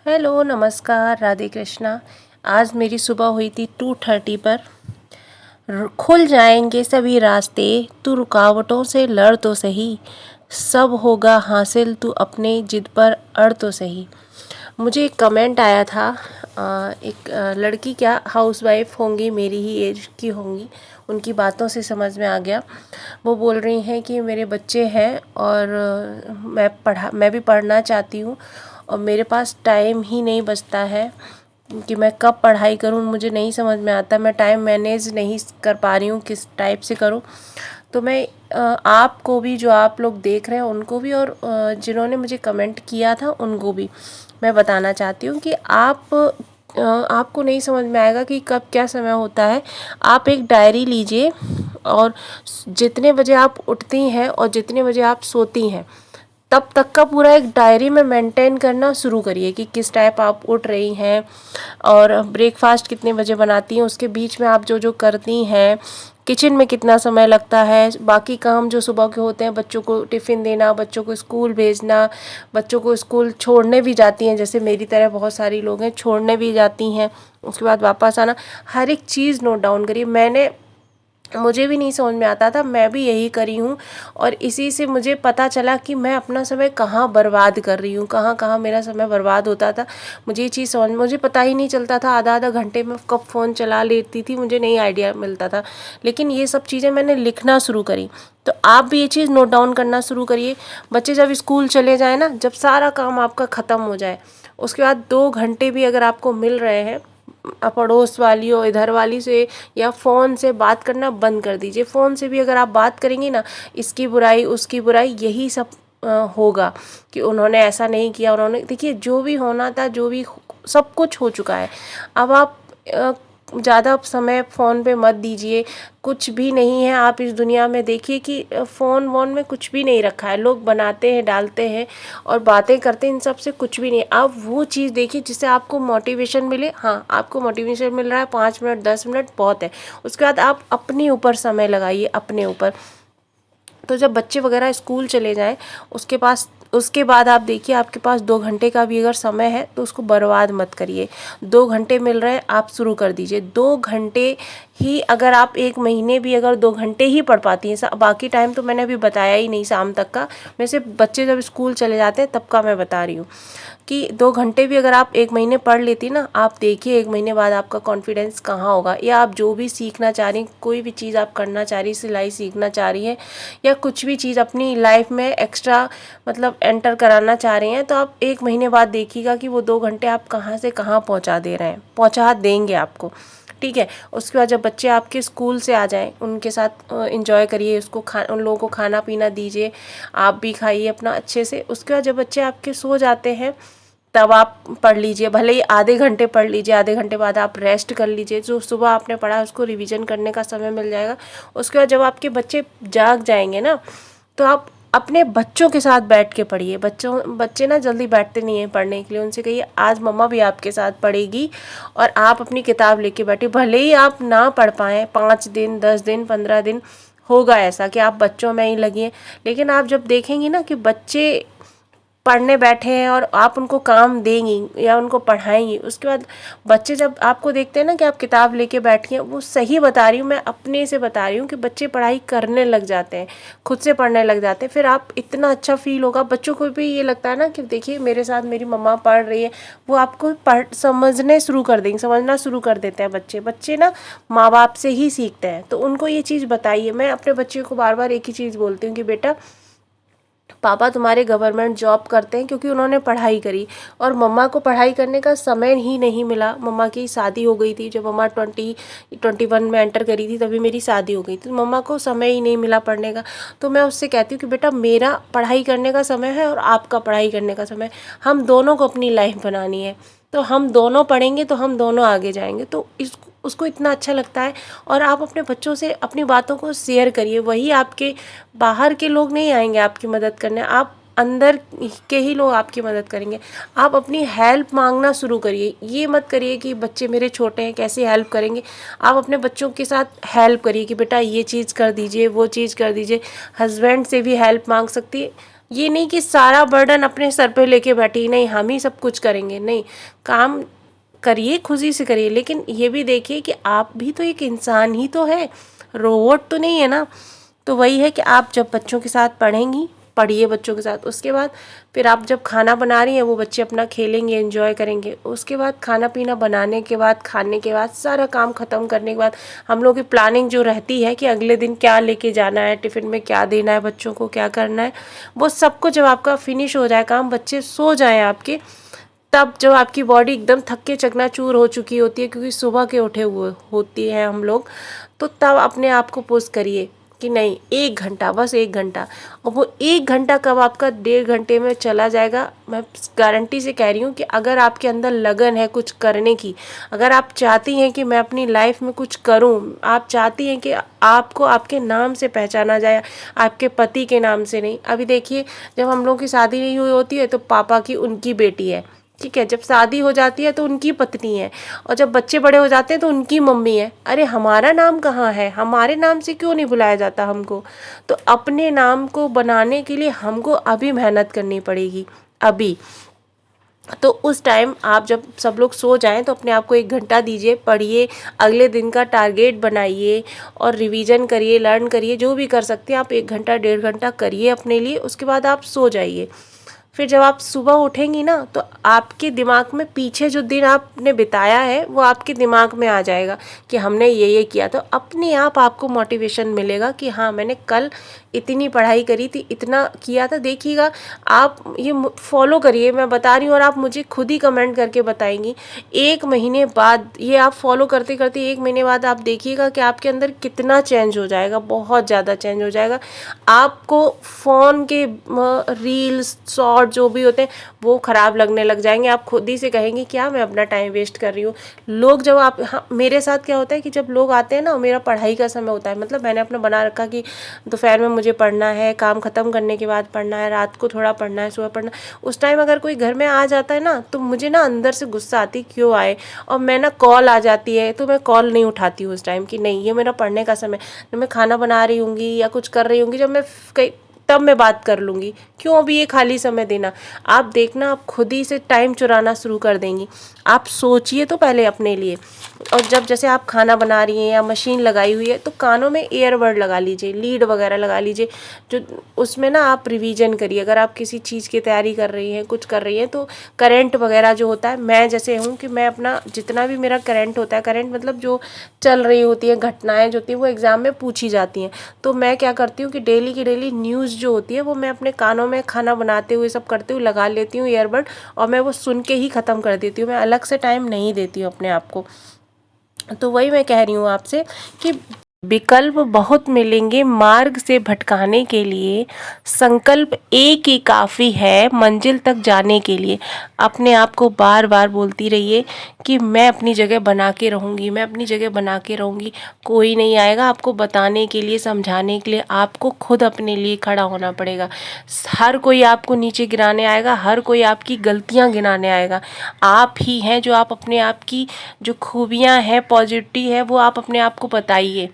Hello, नमस्कार, राधे कृष्णा। आज मेरी सुबह हुई थी 2:30 पर। खुल जाएंगे सभी रास्ते, तू रुकावटों से लड़ तो सही, सब होगा हासिल, तू अपने जिद पर अड़ तो सही। मुझे एक कमेंट आया था। एक लड़की, क्या हाउसवाइफ होंगी, मेरी ही एज की होंगी, उनकी बातों से समझ में आ गया। वो बोल रही हैं कि मेरे बच्चे हैं और मैं भी पढ़ना चाहती हूँ और मेरे पास टाइम ही नहीं बचता है कि मैं कब पढ़ाई करूँ, मुझे नहीं समझ में आता, मैं टाइम मैनेज नहीं कर पा रही हूँ, किस टाइप से करूँ। तो मैं आपको भी, जो आप लोग देख रहे हैं उनको भी, और जिन्होंने मुझे कमेंट किया था उनको भी मैं बताना चाहती हूँ कि आपको नहीं समझ में आएगा कि कब क्या समय होता है। आप एक डायरी लीजिए और जितने बजे आप उठती हैं और जितने बजे आप सोती हैं तब तक का पूरा एक डायरी में मेंटेन करना शुरू करिए कि किस टाइप आप उठ रही हैं और ब्रेकफास्ट कितने बजे बनाती हैं, उसके बीच में आप जो जो करती हैं, किचन में कितना समय लगता है, बाकी काम जो सुबह के होते हैं, बच्चों को टिफ़िन देना, बच्चों को स्कूल भेजना, बच्चों को स्कूल छोड़ने भी जाती हैं, जैसे मेरी तरह बहुत सारी लोग हैं, छोड़ने भी जाती हैं, उसके बाद वापस आना, हर एक चीज़ नोट डाउन करिए। मुझे भी नहीं समझ में आता था, मैं भी यही करी हूँ और इसी से मुझे पता चला कि मैं अपना समय कहाँ बर्बाद कर रही हूँ, कहाँ कहाँ मेरा समय बर्बाद होता था। मुझे पता ही नहीं चलता था, आधा आधा घंटे में कब फ़ोन चला लेती थी, मुझे नहीं आइडिया मिलता था। लेकिन ये सब चीज़ें मैंने लिखना शुरू करी, तो आप भी ये चीज़ नोट डाउन करना शुरू करिए। बच्चे जब स्कूल चले जाए ना, जब सारा काम आपका ख़त्म हो जाए, उसके बाद 2 घंटे भी अगर आपको मिल रहे हैं, पड़ोस वाली हो, इधर वाली से या फ़ोन से बात करना बंद कर दीजिए। फ़ोन से भी अगर आप बात करेंगी ना, इसकी बुराई उसकी बुराई यही सब होगा कि उन्होंने ऐसा नहीं किया, उन्होंने, देखिए जो भी होना था, सब कुछ हो चुका है। अब आप ज़्यादा समय फ़ोन पे मत दीजिए, कुछ भी नहीं है। आप इस दुनिया में देखिए कि फ़ोन वोन में कुछ भी नहीं रखा है, लोग बनाते हैं, डालते हैं और बातें करते हैं, इन सब से कुछ भी नहीं। आप वो चीज़ देखिए जिससे आपको मोटिवेशन मिले। हाँ, आपको मोटिवेशन मिल रहा है, 5 मिनट 10 मिनट बहुत है। उसके बाद आप अपने ऊपर समय लगाइए, अपने ऊपर। तो जब बच्चे वगैरह स्कूल चले जाएं, उसके बाद आप देखिए, आपके पास 2 घंटे का भी अगर समय है तो उसको बर्बाद मत करिए। 2 घंटे मिल रहे हैं, आप शुरू कर दीजिए। 2 घंटे ही, अगर आप एक महीने भी अगर 2 घंटे ही पढ़ पाती हैं, बाकी टाइम तो मैंने अभी बताया ही नहीं शाम तक का, मैं सिर्फ बच्चे जब स्कूल चले जाते हैं तब का मैं बता रही हूँ कि 2 घंटे भी अगर आप एक महीने पढ़ लेती ना, आप देखिए 1 महीने बाद आपका कॉन्फिडेंस कहाँ होगा। या आप जो भी सीखना चाह रही, कोई भी चीज़ आप करना चाह रही, सिलाई सीखना चाह रही हैं या कुछ भी चीज़ अपनी लाइफ में एक्स्ट्रा मतलब एंटर कराना चाह रहे हैं, तो आप 1 महीने बाद देखिएगा कि वो 2 घंटे आप कहाँ से कहाँ पहुँचा दे रहे हैं, पहुँचा देंगे आपको। ठीक है। उसके बाद जब बच्चे आपके स्कूल से आ जाएं, उनके साथ एंजॉय करिए, उन लोगों को खाना पीना दीजिए, आप भी खाइए अपना अच्छे से। उसके बाद जब बच्चे आपके सो जाते हैं तब आप पढ़ लीजिए, भले ही आधे घंटे पढ़ लीजिए, आधे घंटे बाद आप रेस्ट कर लीजिए, जो सुबह आपने पढ़ा उसको रिवीजन करने का समय मिल जाएगा। उसके बाद जब आपके बच्चे जाग जाएंगे ना, तो आप अपने बच्चों के साथ बैठ के पढ़िए। बच्चे ना जल्दी बैठते नहीं हैं पढ़ने के लिए, उनसे कहिए आज मम्मा भी आपके साथ पढ़ेगी और आप अपनी किताब लेके बैठिए। भले ही आप ना पढ़ पाएँ, 5 दिन 10 दिन 15 दिन होगा ऐसा कि आप बच्चों में ही लगी हैं, लेकिन आप जब देखेंगी ना कि बच्चे पढ़ने बैठे हैं और आप उनको काम देंगी या उनको पढ़ाएंगी, उसके बाद बच्चे जब आपको देखते हैं ना कि आप किताब लेके बैठी हैं, वो सही बता रही हूँ, मैं अपने से बता रही हूँ कि बच्चे पढ़ाई करने लग जाते हैं, खुद से पढ़ने लग जाते हैं। फिर आप इतना अच्छा फील होगा, बच्चों को भी ये लगता है ना कि देखिए मेरे साथ मेरी मम्मा पढ़ रही है, वो आपको समझने शुरू कर देंगे, समझना शुरू कर देते हैं बच्चे। बच्चे ना माँ बाप से ही सीखते हैं, तो उनको ये चीज़ बताइए। मैं अपने बच्चे को बार बार एक ही चीज़ बोलती हूँ कि बेटा, पापा तुम्हारे गवर्नमेंट जॉब करते हैं क्योंकि उन्होंने पढ़ाई करी और मम्मा को पढ़ाई करने का समय ही नहीं मिला। मम्मा की शादी हो गई थी, जब मम्मा 21 में एंटर करी थी तभी मेरी शादी हो गई थी, मम्मा को समय ही नहीं मिला पढ़ने का। तो मैं उससे कहती हूँ कि बेटा, मेरा पढ़ाई करने का समय है और आपका पढ़ाई करने का समय, हम दोनों को अपनी लाइफ बनानी है, तो हम दोनों पढ़ेंगे तो हम दोनों आगे जाएंगे। तो उसको इतना अच्छा लगता है। और आप अपने बच्चों से अपनी बातों को शेयर करिए, वही आपके, बाहर के लोग नहीं आएंगे आपकी मदद करने, आप अंदर के ही लोग आपकी मदद करेंगे। आप अपनी हेल्प मांगना शुरू करिए, ये मत करिए कि बच्चे मेरे छोटे हैं कैसे हेल्प करेंगे। आप अपने बच्चों के साथ हेल्प करिए कि बेटा ये चीज़ कर दीजिए, वो चीज़ कर दीजिए। हस्बैंड से भी हेल्प मांग सकती है, ये नहीं कि सारा बर्डन अपने सर पे लेके बैठी, नहीं हम ही सब कुछ करेंगे, नहीं, काम करिए खुशी से करिए, लेकिन ये भी देखिए कि आप भी तो एक इंसान ही तो है, रोबोट तो नहीं है ना। तो वही है कि आप जब बच्चों के साथ पढ़ेंगी, पढ़िए बच्चों के साथ, उसके बाद फिर आप जब खाना बना रही हैं वो बच्चे अपना खेलेंगे, एंजॉय करेंगे, उसके बाद खाना पीना बनाने के बाद, खाने के बाद, सारा काम ख़त्म करने के बाद हम लोग की प्लानिंग जो रहती है कि अगले दिन क्या लेके जाना है, टिफ़िन में क्या देना है बच्चों को, क्या करना है, वो सब कुछ जब आपका फिनिश हो जाए काम, बच्चे सो जाएँ आपके, तब जब आपकी बॉडी एकदम थक के चकनाचूर हो चुकी होती है, क्योंकि सुबह के उठे हुए होती हैं हम लोग, तो तब अपने आप को पुश करिए कि नहीं 1 घंटा, बस 1 घंटा। और वो 1 घंटा कब आपका 1.5 घंटे में चला जाएगा, मैं गारंटी से कह रही हूँ कि अगर आपके अंदर लगन है कुछ करने की, अगर आप चाहती हैं कि मैं अपनी लाइफ में कुछ करूँ, आप चाहती हैं कि आपको आपके नाम से पहचाना जाए, आपके पति के नाम से नहीं। अभी देखिए, जब हम लोगों की शादी नहीं हुई होती है तो पापा की उनकी बेटी है, ठीक है, जब शादी हो जाती है तो उनकी पत्नी है, और जब बच्चे बड़े हो जाते हैं तो उनकी मम्मी है। अरे हमारा नाम कहाँ है, हमारे नाम से क्यों नहीं बुलाया जाता हमको। तो अपने नाम को बनाने के लिए हमको अभी मेहनत करनी पड़ेगी, अभी। तो उस टाइम आप जब सब लोग सो जाएं तो अपने आप को 1 घंटा दीजिए, पढ़िए, अगले दिन का टारगेट बनाइए और रिवीजन करिए, लर्न करिए, जो भी कर सकते हैं आप 1 घंटा 1.5 घंटा करिए अपने लिए, उसके बाद आप सो जाइए। फिर जब आप सुबह उठेंगी ना तो आपके दिमाग में पीछे जो दिन आपने बिताया है वो आपके दिमाग में आ जाएगा कि हमने ये किया, तो अपने आप आपको मोटिवेशन मिलेगा कि हाँ मैंने कल इतनी पढ़ाई करी थी, इतना किया था। देखिएगा, आप ये फॉलो करिए, मैं बता रही हूँ, और आप मुझे खुद ही कमेंट करके बताएंगी 1 महीने बाद। ये आप फॉलो करते करते 1 महीने बाद आप देखिएगा कि आपके अंदर कितना चेंज हो जाएगा, बहुत ज़्यादा चेंज हो जाएगा। आपको फ़ोन के रील्स शॉर्ट जो भी होते हैं वो ख़राब लगने लग जाएंगे, आप खुद ही से कहेंगे क्या मैं अपना टाइम वेस्ट कर रही हूँ। लोग जब आप, हाँ, मेरे साथ क्या होता है कि जब लोग आते हैं ना, मेरा पढ़ाई का समय होता है, मतलब मैंने अपना बना रखा कि दोपहर में मुझे पढ़ना है, काम ख़त्म करने के बाद पढ़ना है, रात को थोड़ा पढ़ना है, सुबह पढ़ना। उस टाइम अगर कोई घर में आ जाता है ना तो मुझे ना अंदर से गुस्सा आती, क्यों आए, और मैं ना कॉल आ जाती है तो मैं कॉल नहीं उठाती हूँ उस टाइम कि नहीं ये मेरा पढ़ने का समय, जब मैं खाना बना रही होंगी या कुछ कर रही होंगी, जब मैं कहीं, तब मैं बात कर लूँगी, क्यों अभी ये खाली समय देना। आप देखना, आप खुद ही से टाइम चुराना शुरू कर देंगी। आप सोचिए तो पहले अपने लिए। और जब जैसे आप खाना बना रही हैं या मशीन लगाई हुई है तो कानों में ईयरबड लगा लीजिए, लीड वगैरह लगा लीजिए, जो उसमें ना आप रिवीजन करिए। अगर आप किसी चीज़ की तैयारी कर रही हैं, कुछ कर रही हैं, तो करंट वगैरह जो होता है, मैं जैसे हूँ कि मैं अपना जितना भी मेरा करंट होता है, करंट मतलब जो चल रही होती है घटनाएं जो होती हैं वो एग्ज़ाम में पूछी जाती हैं, तो मैं क्या करती हूँ कि डेली की डेली न्यूज़ जो होती है वो मैं अपने कानों में खाना बनाते हुए सब करते हुए लगा लेती हूँ ईयरबड, और मैं वो सुन के ही ख़त्म कर देती हूँ। मैं अलग से टाइम नहीं देती हूँ अपने आप को। तो वही मैं कह रही हूँ आपसे कि विकल्प बहुत मिलेंगे मार्ग से भटकाने के लिए, संकल्प एक ही काफ़ी है मंजिल तक जाने के लिए। अपने आप को बार बार बोलती रहिए कि मैं अपनी जगह बना के रहूँगी, मैं अपनी जगह बना के रहूँगी। कोई नहीं आएगा आपको बताने के लिए, समझाने के लिए, आपको खुद अपने लिए खड़ा होना पड़ेगा। हर कोई आपको नीचे गिराने आएगा, हर कोई आपकी गलतियाँ गिनाने आएगा। आप ही हैं जो आप अपने आप की जो खूबियाँ हैं, पॉजिटिविटी है, वो आप अपने आप को बताइए।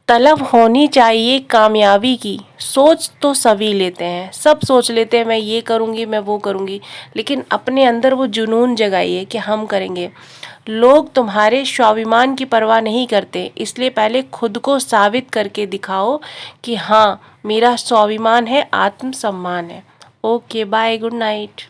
तलब होनी चाहिए कामयाबी की, सोच तो सभी लेते हैं, सब सोच लेते हैं मैं ये करूँगी, मैं वो करूँगी, लेकिन अपने अंदर वो जुनून जगाइए कि हम करेंगे। लोग तुम्हारे स्वाभिमान की परवाह नहीं करते, इसलिए पहले खुद को साबित करके दिखाओ कि हाँ मेरा स्वाभिमान है, आत्मसम्मान है। Okay bye, good night.